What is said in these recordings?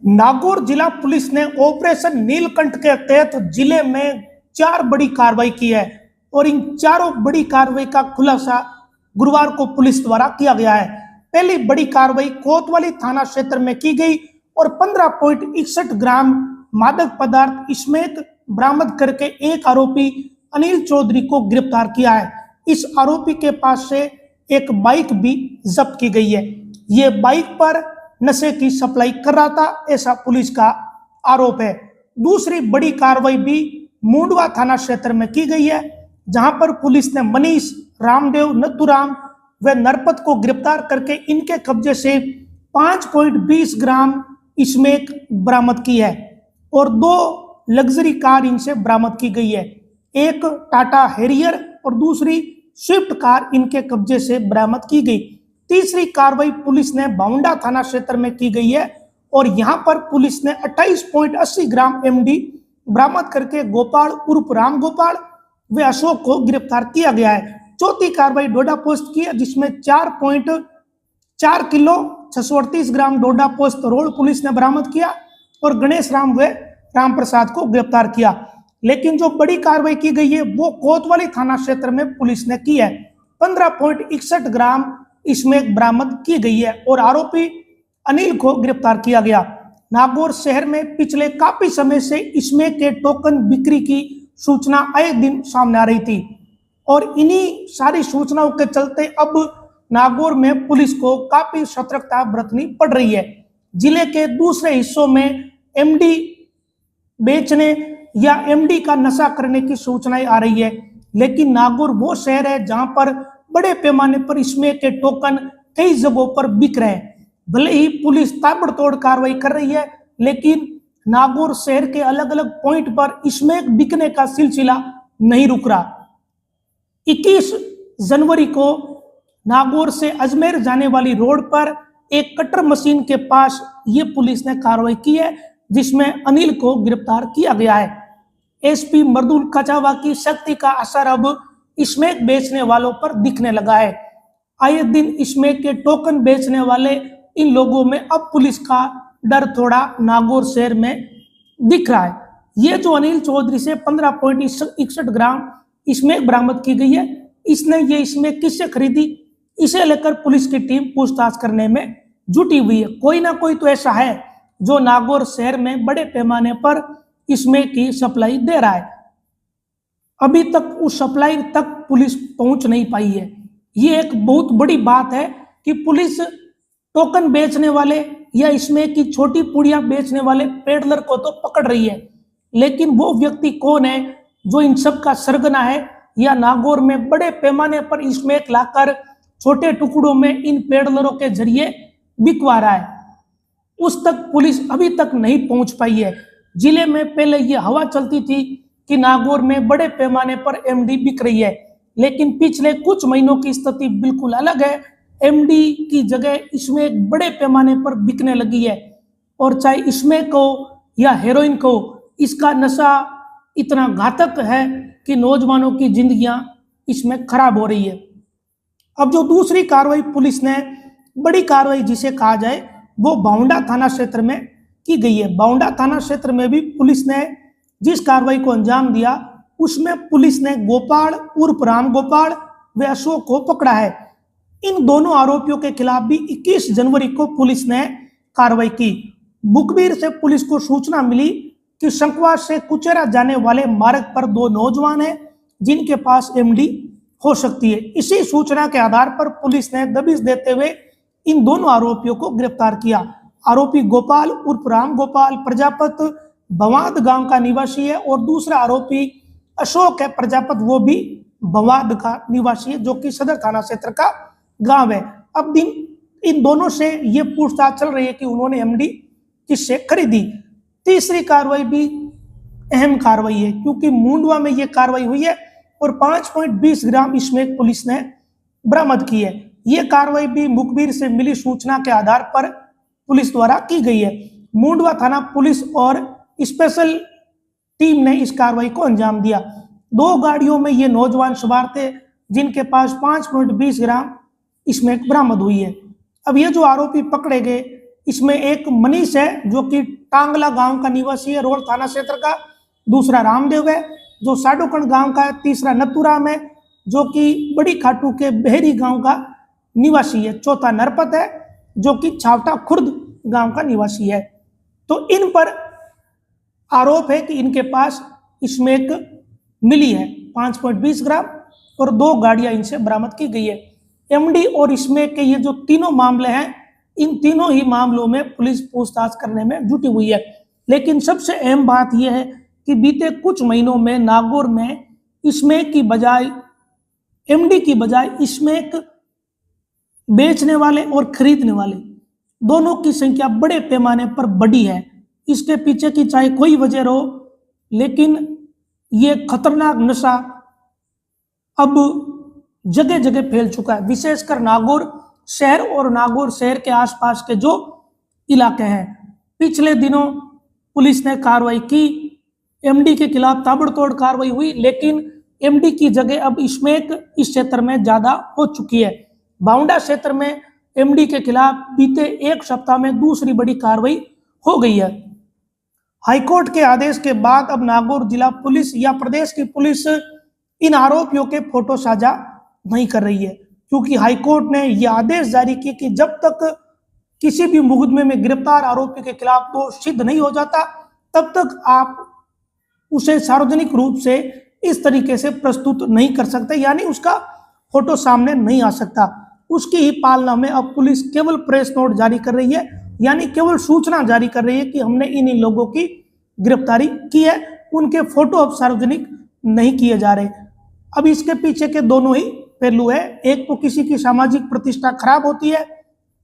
नागौर जिला पुलिस ने ऑपरेशन नीलकंठ के तहत जिले में 4 बड़ी कार्रवाई की है और इन चारों बड़ी कार्रवाई का खुलासा गुरुवार को पुलिस द्वारा किया गया है। पहली बड़ी कार्रवाई कोतवाली थाना क्षेत्र में की गई और 15.61 ग्राम मादक पदार्थ स्मैक बरामद करके एक आरोपी अनिल चौधरी को गिरफ्तार किया है। इस आरोपी के पास से एक बाइक भी जब्त की गई है। ये बाइक पर नशे की सप्लाई कर रहा था, ऐसा पुलिस का आरोप है। दूसरी बड़ी कार्रवाई भी मुंडवा थाना क्षेत्र में की गई है, जहां पर पुलिस ने मनीष, रामदेव, नथुराम व नरपत को गिरफ्तार करके इनके कब्जे से 5.20 ग्राम स्मैक बरामद की है और 2 लग्जरी कार इनसे बरामद की गई है। एक टाटा हैरियर और दूसरी स्विफ्ट कार इनके कब्जे से बरामद की गई। तीसरी कार्रवाई पुलिस ने बाउंडा थाना क्षेत्र में की गई है और यहां पर पुलिस ने 28.80 ग्राम एमडी बरामद करके गोपाल उर्फ राम गोपाल व अशोक को गिरफ्तार किया गया है। चौथी कार्रवाई डोडा पोस्ट की है, जिसमें 4.4 किलो 638 ग्राम डोडा पोस्ट रोड पुलिस ने बरामद किया और गणेश राम व राम प्रसाद को गिरफ्तार किया। लेकिन जो बड़ी कार्रवाई की गई है वो कोतवाली थाना क्षेत्र में पुलिस ने की है। 15.61 ग्राम स्मैक बरामद की गई है और आरोपी अनिल को गिरफ्तार किया गया। नागौर शहर में पिछले काफी समय से स्मैक के टोकन बिक्री की सूचना आए दिन सामने आ रही थी और इन्हीं सारी सूचनाओं के चलते अब नागौर में पुलिस को काफी सतर्कता बरतनी पड़ रही है। जिले के दूसरे हिस्सों में एमडी बेचने या एमडी का नशा करने की सूचनाएं आ रही है, लेकिन नागौर वो शहर है जहां पर बड़े पैमाने पर स्मैक के टोकन कई जगहों पर बिक रहे हैं। भले ही पुलिस ताबड़तोड़ कार्रवाई कर रही है, लेकिन नागौर शहर के अलग अलग पॉइंट पर स्मैक बिकने का सिलसिला नहीं रुक रहा। 21 जनवरी को नागौर से अजमेर जाने वाली रोड पर एक कटर मशीन के पास ये पुलिस ने कार्रवाई की है, जिसमें अनिल को गिरफ्तार किया गया है। एसपी मर्दुल कचावा की शक्ति का असर अब स्मैक बेचने वालों पर दिखने लगा है। आए दिन स्मैक के टोकन बेचने वाले इन लोगों में अब पुलिस का डर थोड़ा नागौर शहर में दिख रहा है। ये जो अनिल चौधरी से 15.61 ग्राम स्मैक बरामद की गई है, इसने ये स्मैक किससे खरीदी, इसे लेकर पुलिस की टीम पूछताछ करने में जुटी हुई है। कोई ना कोई तो ऐसा है जो नागौर शहर में बड़े पैमाने पर स्मैक की सप्लाई दे रहा है। अभी तक उस सप्लाई तक पुलिस पहुंच नहीं पाई है। ये एक बहुत बड़ी बात है कि पुलिस टोकन बेचने वाले या स्मैक की छोटी पुड़िया बेचने वाले पेडलर को तो पकड़ रही है, लेकिन वो व्यक्ति कौन है जो इन सब का सरगना है या नागौर में बड़े पैमाने पर स्मैक लाकर छोटे टुकड़ों में इन पेडलरों के जरिए बिकवा रहा है, उस तक पुलिस अभी तक नहीं पहुंच पाई है। जिले में पहले ये हवा चलती थी कि नागौर में बड़े पैमाने पर एमडी बिक रही है, लेकिन पिछले कुछ महीनों की स्थिति बिल्कुल अलग है। एमडी की जगह स्मैक बड़े पैमाने पर बिकने लगी है और चाहे स्मैक हो या हेरोइन को, इसका नशा इतना घातक है कि नौजवानों की जिंदगियां इसमें खराब हो रही है। अब जो दूसरी कार्रवाई पुलिस ने, बड़ी कार्रवाई जिसे कहा जाए, वो बाउंडा थाना क्षेत्र में की गई है। बाउंडा थाना क्षेत्र में भी पुलिस ने जिस कार्रवाई को अंजाम दिया, उसमें पुलिस ने गोपाल उर्फ राम गोपाल व अशोक को पकड़ा है। इन दोनों आरोपियों के खिलाफ भी 21 जनवरी को पुलिस ने कार्रवाई की। मुखबिर से पुलिस को सूचना मिली कि शंकवा से कुचेरा जाने वाले मार्ग पर 2 नौजवान हैं जिनके पास एमडी हो सकती है। इसी सूचना के आधार पर पुलिस ने दबिश देते हुए इन दोनों आरोपियों को गिरफ्तार किया। आरोपी गोपाल उर्फ राम गोपाल प्रजापत भवाद गांव का निवासी है और दूसरा आरोपी अशोक है प्रजापत, वो भी भवाद का निवासी है, जो कि सदर थाना क्षेत्र का गांव है। अब इन दोनों से ये पूछताछ चल रही है कि उन्होंने एमडी किससे खरीदी। तीसरी कार्रवाई भी अहम कार्रवाई है, क्योंकि मुंडवा में ये कार्रवाई हुई है और 5.20 ग्राम स्मैक पुलिस ने बरामद की है। ये कार्रवाई भी मुखबिर से मिली सूचना के आधार पर पुलिस द्वारा की गई है। मुंडवा थाना पुलिस और स्पेशल टीम ने इस कार्रवाई को अंजाम दिया। 2 गाड़ियों में ये नौजवान सवार थे जिनके पास 5.20 ग्राम स्मैक बरामद हुई है। अब ये जो आरोपी पकड़े गए, इसमें एक मनीष है जो कि टांगला गांव का निवासी है, रोड थाना क्षेत्र का। दूसरा रामदेव है जो साडूकण गांव का है। तीसरा नथुराम है जो कि बड़ी खाटू के बहरी गांव का निवासी है। चौथा नरपत है जो कि छावटा खुर्द गांव का निवासी है। तो इन पर आरोप है कि इनके पास स्मैक मिली है 5.20 ग्राम और 2 गाड़ियां इनसे बरामद की गई है। एमडी और स्मैक के ये जो तीनों मामले हैं, इन तीनों ही मामलों में पुलिस पूछताछ करने में जुटी हुई है। लेकिन सबसे अहम बात यह है कि बीते कुछ महीनों में नागौर में स्मैक की बजाय, एमडी की बजाय स्मैक बेचने वाले और खरीदने वाले दोनों की संख्या बड़े पैमाने पर बढ़ी है। इसके पीछे की चाहे कोई वजह हो, लेकिन ये खतरनाक नशा अब जगह जगह फैल चुका है, विशेषकर नागौर शहर और नागौर शहर के आसपास के जो इलाके हैं। पिछले दिनों पुलिस ने कार्रवाई की, एमडी के खिलाफ ताबड़तोड़ कार्रवाई हुई, लेकिन एमडी की जगह अब स्मैक इस क्षेत्र में ज्यादा हो चुकी है। बाउंडा क्षेत्र में एमडी के खिलाफ बीते एक सप्ताह में दूसरी बड़ी कार्रवाई हो गई है। हाईकोर्ट के आदेश के बाद अब नागौर जिला पुलिस या प्रदेश की पुलिस इन आरोपियों के फोटो साझा नहीं कर रही है, क्योंकि हाईकोर्ट ने यह आदेश जारी किया कि जब तक किसी भी मुकदमे में गिरफ्तार आरोपी के खिलाफ दोष सिद्ध नहीं हो जाता, तब तक आप उसे सार्वजनिक रूप से इस तरीके से प्रस्तुत नहीं कर सकते, यानी उसका फोटो सामने नहीं आ सकता। उसकी ही पालना में अब पुलिस केवल प्रेस नोट जारी कर रही है, यानी केवल सूचना जारी कर रही है कि हमने इन लोगों की गिरफ्तारी की है। उनके फोटो अब सार्वजनिक नहीं किए जा रहे। अब इसके पीछे के दोनों ही पहलू है। एक तो किसी की सामाजिक प्रतिष्ठा खराब होती है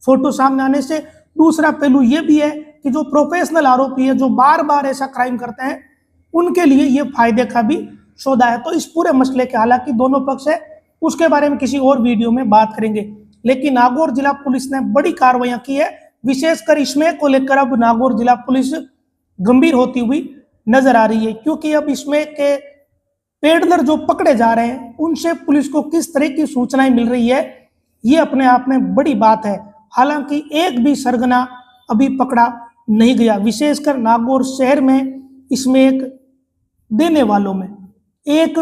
फोटो सामने आने से, दूसरा पहलू यह भी है कि जो प्रोफेशनल आरोपी है, जो बार बार ऐसा क्राइम करते हैं, उनके लिए ये फायदे का भी सौदा है। तो इस पूरे मसले के हालांकि दोनों पक्ष है, उसके बारे में किसी और वीडियो में बात करेंगे। लेकिन नागौर जिला पुलिस ने बड़ी कार्रवाइयां की है, विशेषकर स्मैक को लेकर अब नागौर जिला पुलिस गंभीर होती हुई नजर आ रही है, क्योंकि अब स्मैक के पेडलर जो पकड़े जा रहे हैं उनसे पुलिस को किस तरह की सूचनाएं मिल रही है, ये अपने आप में बड़ी बात है। हालांकि एक भी सरगना अभी पकड़ा नहीं गया, विशेषकर नागौर शहर में स्मैक देने वालों में। एक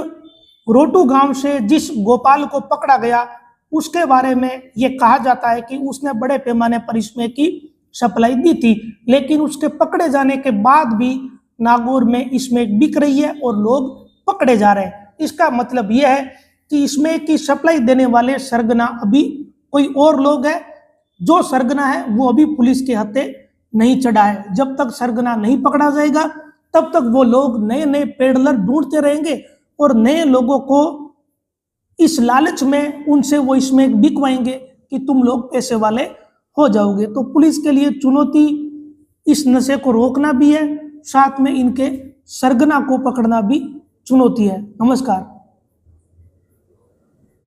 रोटू गांव से जिस गोपाल को पकड़ा गया, उसके बारे में यह कहा जाता है कि उसने बड़े पैमाने पर स्मैक की सप्लाई दी थी, लेकिन उसके पकड़े जाने के बाद भी नागौर में स्मैक बिक रही है और लोग पकड़े जा रहे हैं। इसका मतलब यह है कि स्मैक की सप्लाई देने वाले सरगना अभी कोई और लोग हैं। जो सरगना है वो अभी पुलिस के हत्थे नहीं चढ़ा है। जब तक सरगना नहीं पकड़ा जाएगा, तब तक वो लोग नए नए पेडलर ढूंढते रहेंगे और नए लोगों को इस लालच में उनसे वो स्मैक बिकवाएंगे कि तुम लोग पैसे वाले हो जाओगे। तो पुलिस के लिए चुनौती इस नशे को रोकना भी है, साथ में इनके सरगना को पकड़ना भी चुनौती है। नमस्कार।